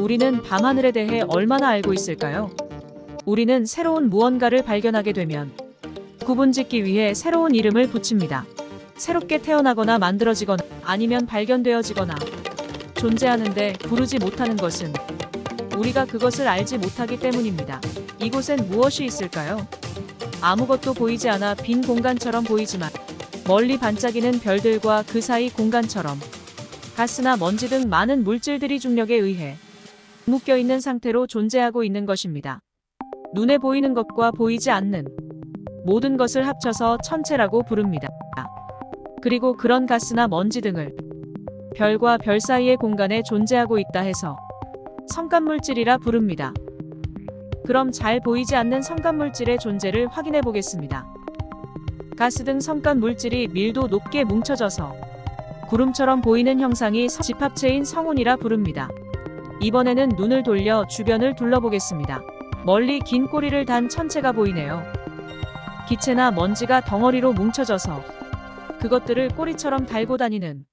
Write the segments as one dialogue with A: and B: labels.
A: 우리는 밤하늘에 대해 얼마나 알고 있을까요? 우리는 새로운 무언가를 발견하게 되면 구분짓기 위해 새로운 이름을 붙입니다. 새롭게 태어나거나 만들어지거나 아니면 발견되어지거나 존재하는데 부르지 못하는 것은 우리가 그것을 알지 못하기 때문입니다. 이곳엔 무엇이 있을까요? 아무것도 보이지 않아 빈 공간처럼 보이지만 멀리 반짝이는 별들과 그 사이 공간처럼 가스나 먼지 등 많은 물질들이 중력에 의해 묶여있는 상태로 존재하고 있는 것입니다. 눈에 보이는 것과 보이지 않는 모든 것을 합쳐서 천체라고 부릅니다. 그리고 그런 가스나 먼지 등을 별과 별 사이의 공간에 존재하고 있다 해서 성간물질이라 부릅니다. 그럼 잘 보이지 않는 성간물질의 존재를 확인해 보겠습니다. 가스 등 성간물질이 밀도 높게 뭉쳐져서 구름처럼 보이는 형상이 집합체인 성운이라 부릅니다. 이번에는 눈을 돌려 주변을 둘러보겠습니다. 멀리 긴 꼬리를 단 천체가 보이네요. 기체나 먼지가 덩어리로 뭉쳐져서 그것들을 꼬리처럼 달고 다니는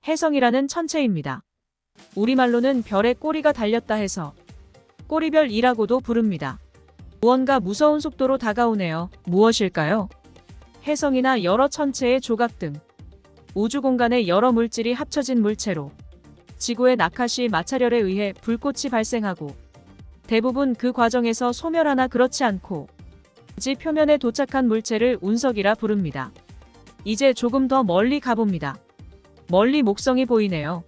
A: 혜성이라는 천체입니다. 우리말로는 별의 꼬리가 달렸다 해서 꼬리별이라고도 부릅니다. 무언가 무서운 속도로 다가오네요. 무엇일까요? 혜성이나 여러 천체의 조각 등 우주 공간의 여러 물질이 합쳐진 물체로 지구의 낙하시 마찰열에 의해 불꽃이 발생하고 대부분 그 과정에서 소멸하나 그렇지 않고 지 표면에 도착한 물체를 운석이라 부릅니다. 이제 조금 더 멀리 가봅니다. 멀리 목성이 보이네요.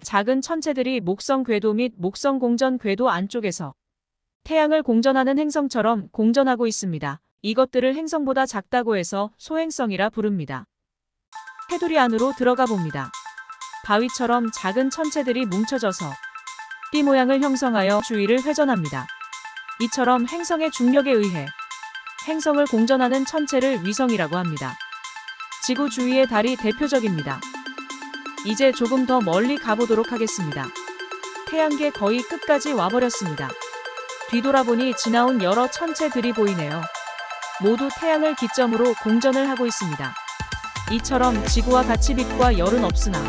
A: 작은 천체들이 목성 궤도 및 목성 공전 궤도 안쪽에서 태양을 공전하는 행성처럼 공전하고 있습니다. 이것들을 행성보다 작다고 해서 소행성이라 부릅니다. 테두리 안으로 들어가 봅니다. 바위처럼 작은 천체들이 뭉쳐져서 띠 모양을 형성하여 주위를 회전합니다. 이처럼 행성의 중력에 의해 행성을 공전하는 천체를 위성이라고 합니다. 지구 주위의 달이 대표적입니다. 이제 조금 더 멀리 가보도록 하겠습니다. 태양계 거의 끝까지 와버렸습니다. 뒤돌아보니 지나온 여러 천체들이 보이네요. 모두 태양을 기점으로 공전을 하고 있습니다. 이처럼 지구와 같이 빛과 열은 없으나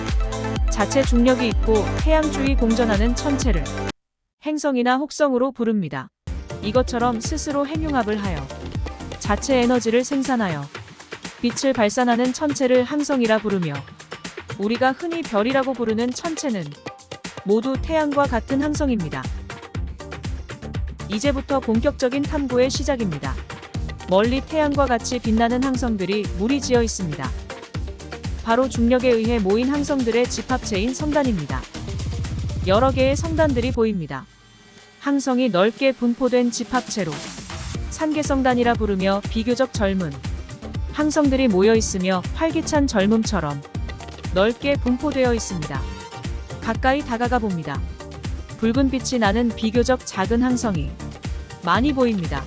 A: 자체 중력이 있고 태양 주위 공전하는 천체를 행성이나 혹성으로 부릅니다. 이것처럼 스스로 핵융합을 하여 자체 에너지를 생산하여 빛을 발산하는 천체를 항성이라 부르며 우리가 흔히 별이라고 부르는 천체는 모두 태양과 같은 항성입니다. 이제부터 본격적인 탐구의 시작입니다. 멀리 태양과 같이 빛나는 항성들이 무리지어 있습니다. 바로 중력에 의해 모인 항성들의 집합체인 성단입니다. 여러 개의 성단들이 보입니다. 항성이 넓게 분포된 집합체로 산계성단이라 부르며 비교적 젊은 항성들이 모여 있으며 활기찬 젊음처럼 넓게 분포되어 있습니다. 가까이 다가가 봅니다. 붉은 빛이 나는 비교적 작은 항성이 많이 보입니다.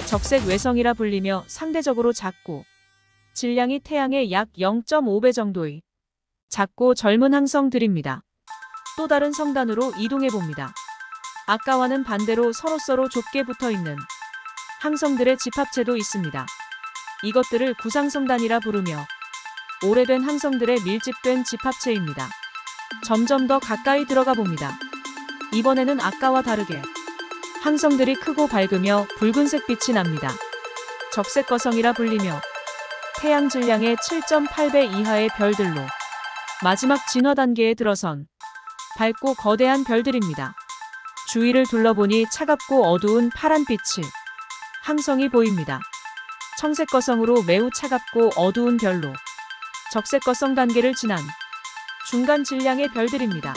A: 적색 외성이라 불리며 상대적으로 작고 질량이 태양의 약 0.5배 정도의 작고 젊은 항성들입니다. 또 다른 성단으로 이동해 봅니다. 아까와는 반대로 서로서로 좁게 붙어있는 항성들의 집합체도 있습니다. 이것들을 구상성단이라 부르며 오래된 항성들의 밀집된 집합체입니다. 점점 더 가까이 들어가 봅니다. 이번에는 아까와 다르게 항성들이 크고 밝으며 붉은색 빛이 납니다. 적색거성이라 불리며 태양 질량의 7.8배 이하의 별들로 마지막 진화 단계에 들어선 밝고 거대한 별들입니다. 주위를 둘러보니 차갑고 어두운 파란빛이 항성이 보입니다. 청색거성으로 매우 차갑고 어두운 별로 적색거성 단계를 지난 중간 질량의 별들입니다.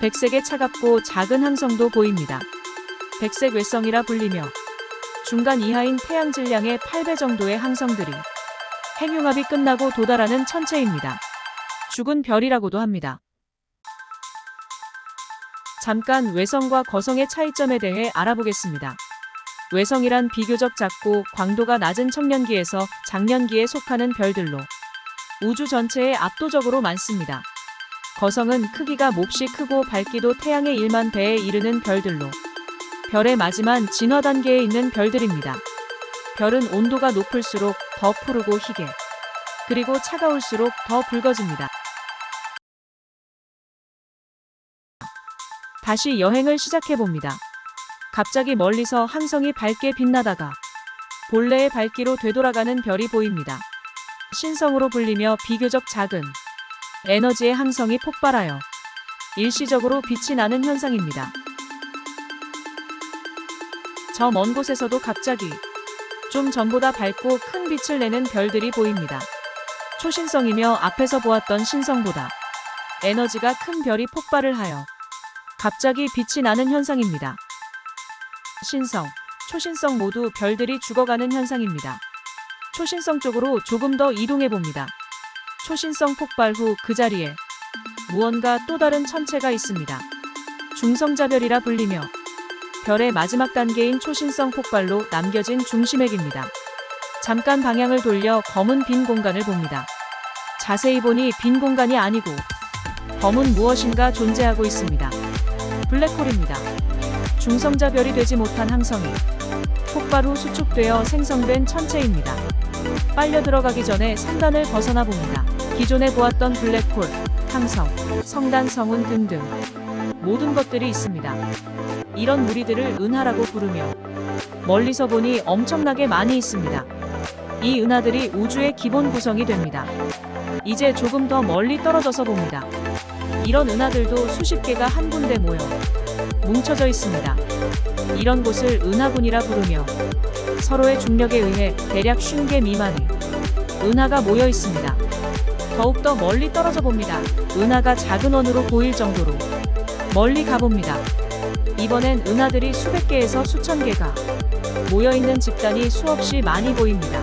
A: 백색의 차갑고 작은 항성도 보입니다. 백색 외성이라 불리며 중간 이하인 태양 질량의 8배 정도의 항성들이 핵융합이 끝나고 도달하는 천체입니다. 죽은 별이라고도 합니다. 잠깐 외성과 거성의 차이점에 대해 알아보겠습니다. 외성이란 비교적 작고 광도가 낮은 청년기에서 장년기에 속하는 별들로 우주 전체에 압도적으로 많습니다. 거성은 크기가 몹시 크고 밝기도 태양의 1만 배에 이르는 별들로 별의 마지막 진화 단계에 있는 별들입니다. 별은 온도가 높을수록 더 푸르고 희게, 그리고 차가울수록 더 붉어집니다. 다시 여행을 시작해봅니다. 갑자기 멀리서 항성이 밝게 빛나다가 본래의 밝기로 되돌아가는 별이 보입니다. 신성으로 불리며 비교적 작은 에너지의 항성이 폭발하여 일시적으로 빛이 나는 현상입니다. 저 먼 곳에서도 갑자기 좀 전보다 밝고 큰 빛을 내는 별들이 보입니다. 초신성이며 앞에서 보았던 신성보다 에너지가 큰 별이 폭발을 하여 갑자기 빛이 나는 현상입니다. 신성, 초신성 모두 별들이 죽어가는 현상입니다. 초신성 쪽으로 조금 더 이동해 봅니다. 초신성 폭발 후 그 자리에 무언가 또 다른 천체가 있습니다. 중성자별이라 불리며 별의 마지막 단계인 초신성 폭발로 남겨진 중심핵입니다. 잠깐 방향을 돌려 검은 빈 공간을 봅니다. 자세히 보니 빈 공간이 아니고 검은 무엇인가 존재하고 있습니다. 블랙홀입니다. 중성자별이 되지 못한 항성이 폭발 후 수축되어 생성된 천체입니다. 빨려 들어가기 전에 성단을 벗어나 봅니다. 기존에 보았던 블랙홀, 항성, 성단, 성운 등등 모든 것들이 있습니다. 이런 무리들을 은하라고 부르며 멀리서 보니 엄청나게 많이 있습니다. 이 은하들이 우주의 기본 구성이 됩니다. 이제 조금 더 멀리 떨어져서 봅니다. 이런 은하들도 수십 개가 한 군데 모여 뭉쳐져 있습니다. 이런 곳을 은하군이라 부르며 서로의 중력에 의해 대략 50개 미만의 은하가 모여 있습니다. 더욱더 멀리 떨어져 봅니다. 은하가 작은 원으로 보일 정도로 멀리 가봅니다. 이번엔 은하들이 수백 개에서 수천 개가 모여있는 집단이 수없이 많이 보입니다.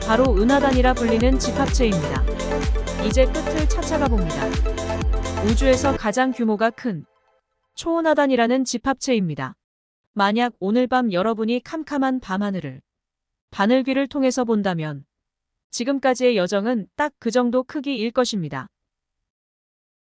A: 바로 은하단이라 불리는 집합체입니다. 이제 끝을 찾아가 봅니다. 우주에서 가장 규모가 큰 초은하단이라는 집합체입니다. 만약 오늘 밤 여러분이 캄캄한 밤하늘을 바늘귀를 통해서 본다면 지금까지의 여정은 딱 그 정도 크기일 것입니다.